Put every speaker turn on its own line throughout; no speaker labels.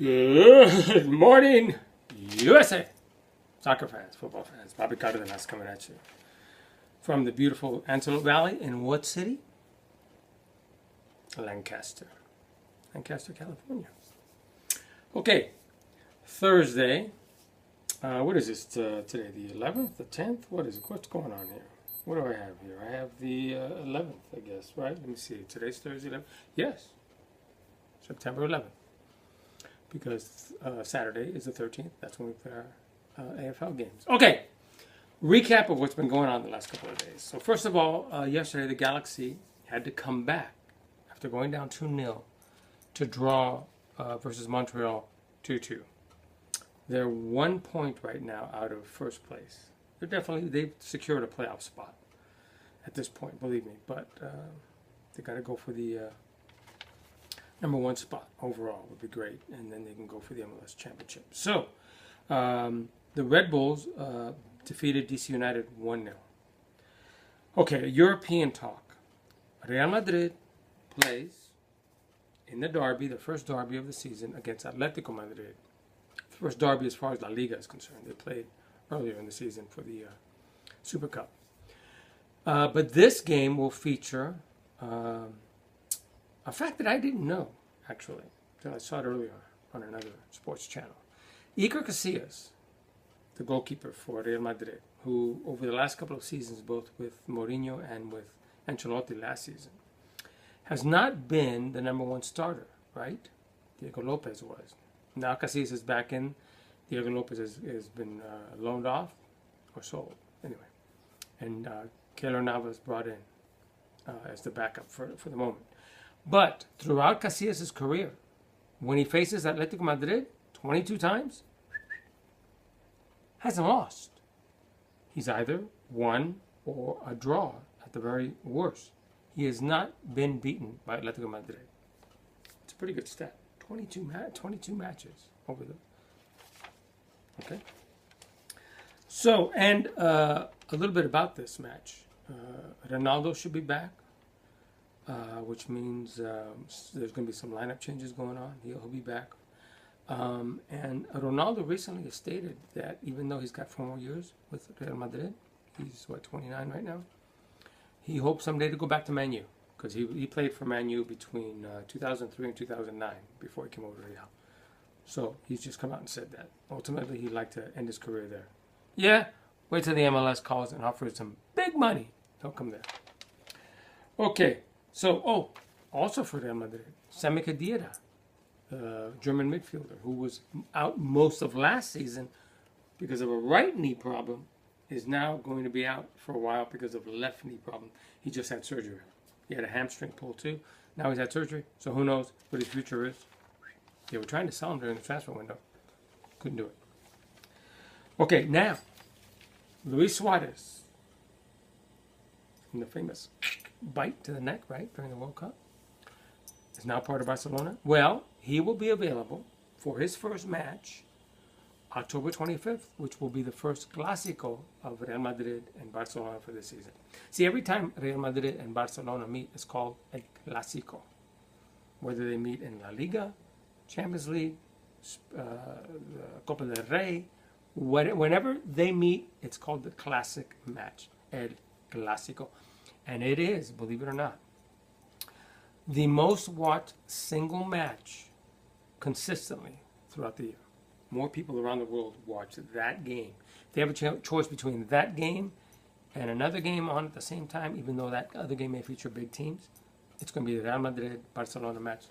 Good morning, USA! Soccer fans, football fans, Bobby Cardenas coming at you from the beautiful Antelope Valley in what city? Lancaster, California. Okay, Thursday. What is this today? The 11th, the 10th? What is it? What's going on here? What do I have here? I have the 11th, I guess, right? Let me see. Today's Thursday 11th. Yes, September 11th. Because Saturday is the 13th. That's when we play our AFL games. Okay, recap of what's been going on the last couple of days. So first of all, yesterday the Galaxy had to come back after going down 2-0 to draw versus Montreal 2-2. They're 1 point right now out of first place. They've secured a playoff spot at this point, believe me. But they got to go for the number one spot overall would be great, and then they can go for the MLS Championship. So, the Red Bulls defeated DC United 1-0. Okay, European talk. Real Madrid plays in the derby, the first derby of the season, against Atletico Madrid. First derby as far as La Liga is concerned. They played earlier in the season for the Super Cup. But this game will feature a fact that I didn't know, actually, until I saw it earlier on another sports channel. Iker Casillas, the goalkeeper for Real Madrid, who over the last couple of seasons, both with Mourinho and with Ancelotti last season, has not been the number one starter, right? Diego Lopez was. Now Casillas is back in. Diego Lopez has been loaned off or sold, anyway. And Keylor Navas brought in as the backup for the moment. But throughout Casillas' career, when he faces Atletico Madrid 22 times, hasn't lost. He's either won or a draw at the very worst. He has not been beaten by Atletico Madrid. It's a pretty good stat. 22 matches over the... Okay. So, and a little bit about this match. Ronaldo should be back. Which means there's going to be some lineup changes going on. He'll be back. And Ronaldo recently has stated that even though he's got 4 more years with Real Madrid, he's, 29 right now, he hopes someday to go back to Man U. Because he played for Man U between 2003 and 2009 before he came over to Real. So he's just come out and said that. Ultimately, he'd like to end his career there. Yeah, wait till the MLS calls and offers some big money. He'll come there. Okay. So, also for Real Madrid, Sami Khedira, German midfielder, who was out most of last season because of a right knee problem, is now going to be out for a while because of a left knee problem. He just had surgery. He had a hamstring pull too. Now he's had surgery, so who knows what his future is. They were trying to sell him during the transfer window. Couldn't do it. Okay, now, Luis Suarez, in the famous bite to the neck, right, during the World Cup, is now part of Barcelona. Well, he will be available for his first match October 25th, which will be the first Clásico of Real Madrid and Barcelona for this season. See, every time Real Madrid and Barcelona meet, it's called a Clásico. Whether they meet in La Liga, Champions League, Copa del Rey, whenever they meet, it's called the classic match, El Clásico. And it is, believe it or not, the most watched single match consistently throughout the year. More people around the world watch that game. If they have a choice between that game and another game on at the same time, even though that other game may feature big teams, it's going to be the Real Madrid-Barcelona match.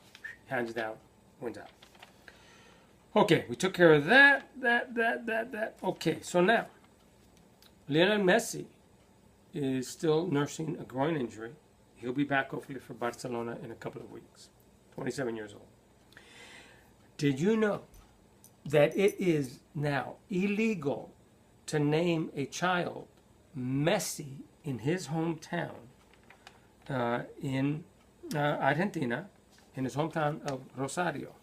Hands down, wins out. Okay, we took care of that. Okay, so now, Lionel Messi is still nursing a groin injury. He'll be back hopefully for Barcelona in a couple of weeks. 27 years old. Did you know that it is now illegal to name a child Messi in his hometown in Argentina, in his hometown of Rosario?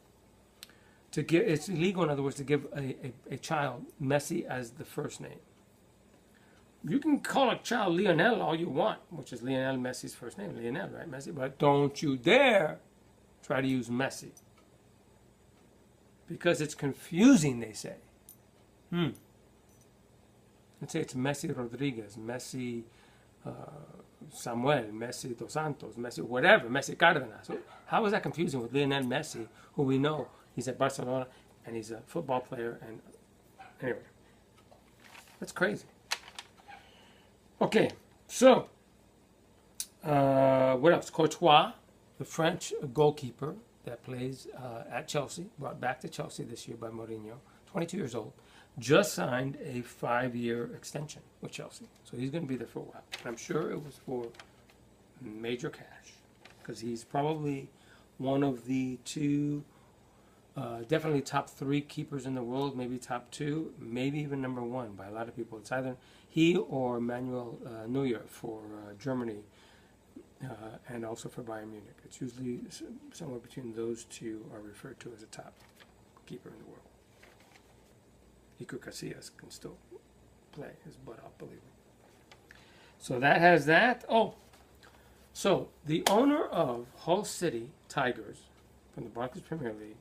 It's illegal, in other words, to give a child Messi as the first name. You can call a child Lionel all you want, which is Lionel Messi's first name, Lionel, right, Messi? But don't you dare try to use Messi. because it's confusing, they say. Let's say it's Messi Rodriguez, Messi Samuel, Messi Dos Santos, Messi whatever, Messi Cárdenas. So how is that confusing with Lionel Messi, who we know he's at Barcelona and he's a football player? And anyway, that's crazy. Okay, so what else? Courtois, the French goalkeeper that plays at Chelsea, brought back to Chelsea this year by Mourinho, 22 years old, just signed a 5-year extension with Chelsea. So he's going to be there for a while. And I'm sure it was for major cash, because he's probably one of the two, definitely top 3 keepers in the world, maybe top 2, maybe even number 1 by a lot of people. It's either he or Manuel Neuer for Germany, and also for Bayern Munich. It's usually somewhere between those two are referred to as a top keeper in the world. Iker Casillas can still play his butt off, believe me. So that has that. Oh, so the owner of Hull City Tigers from the Barclays Premier League,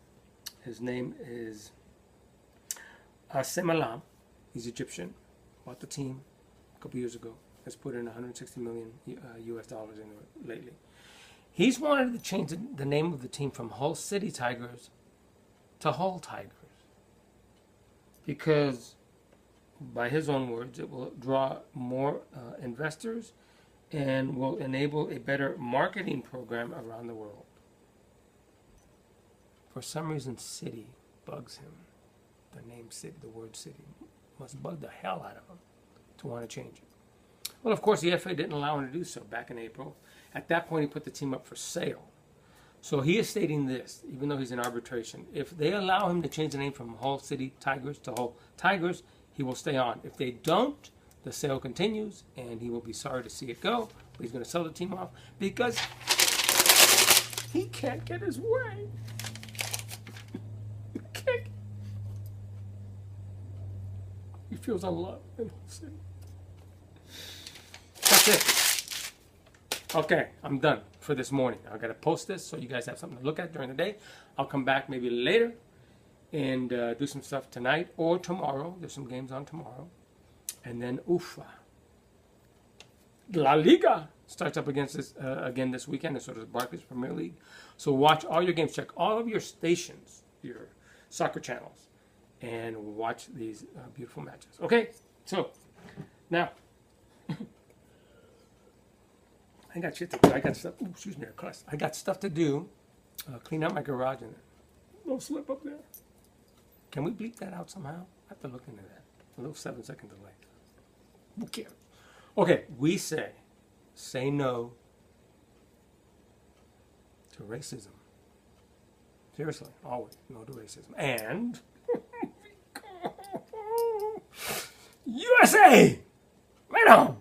his name is Assem Alam. He's Egyptian. Bought the team a couple years ago. Has put in 160 million US dollars into it lately. He's wanted to change the name of the team from Hull City Tigers to Hull Tigers, because, by his own words, it will draw more investors and will enable a better marketing program around the world. For some reason, city bugs him. The name city, the word city, must bug the hell out of him to want to change it. Well, of course, the FA didn't allow him to do so back in April. At that point, he put the team up for sale. So he is stating this, even though he's in arbitration. If they allow him to change the name from Hull City Tigers to Hull Tigers, he will stay on. If they don't, the sale continues, and he will be sorry to see it go. But he's going to sell the team off because he can't get his way. He feels unloved in Hull City. That's it. Okay, I'm done for this morning. I got to post this so you guys have something to look at during the day. I'll come back maybe later and do some stuff tonight or tomorrow. There's some games on tomorrow. And then, La Liga starts up against this, again this weekend, and so does the Barclays Premier League. So watch all your games. Check all of your stations, your soccer channels, and watch these beautiful matches. Okay, so now I got shit to do. I got stuff. Ooh, excuse me, I got stuff to do. Clean out my garage and no slip up there. Can we bleep that out somehow? I have to look into that. A little 7-second delay. Who cares? Okay, we say no to racism. Seriously, always no to racism. And USA! Right on!